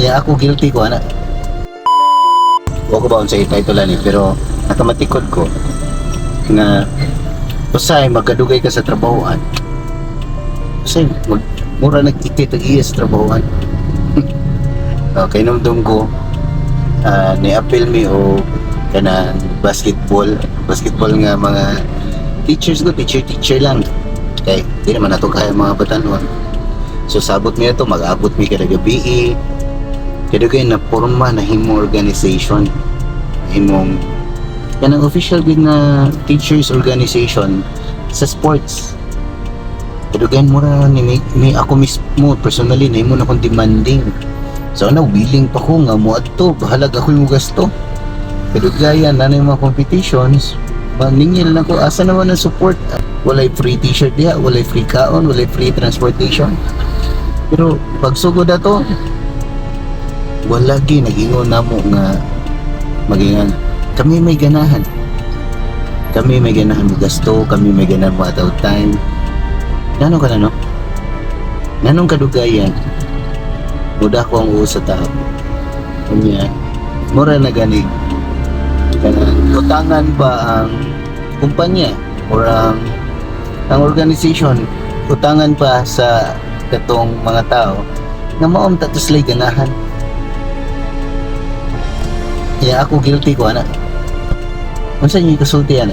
Kaya ako guilty ko ana. Wa ko ba sa title ni pero nakamatikod ko na usay magkadugay ka sa trabahoan. Usay mura nagtikit ang iya sa trabahoan. Okay, numdum ko ni-appeal mi o kana basketball nga mga teachers ko, teacher lang. Kay di naman nato kaya mga batanon. So sabot mi ito, mag-abot mi kada gabi. Kadugay na porma na himo organization, himong kanang official gid na teachers organization sa sports. Kadugan mo ra ni ako mismo personally na himo na akong demanding. So na willing pa ko nga mo adto, bahalag ako yung gasto. Kadugayan na mga competitions, maningil na ko asa naman ang support. Walay free t-shirt diha, walay free kaon, walay free transportation. Pero pagsugod ato, wala gi nag-ingon namo nga magingan kami may ganahan gasto, kami may ganahan mo at time. Nanong ka na no? Nanong kadugayan muda ko ang usa tao kunya mura na gani kanang utangan ba ang kumpanya or ang organization utangan pa sa katong mga tao nga maom tatos lay ganahan. Kaya ako guilty ko ana. Unsa niyo kasulti ana?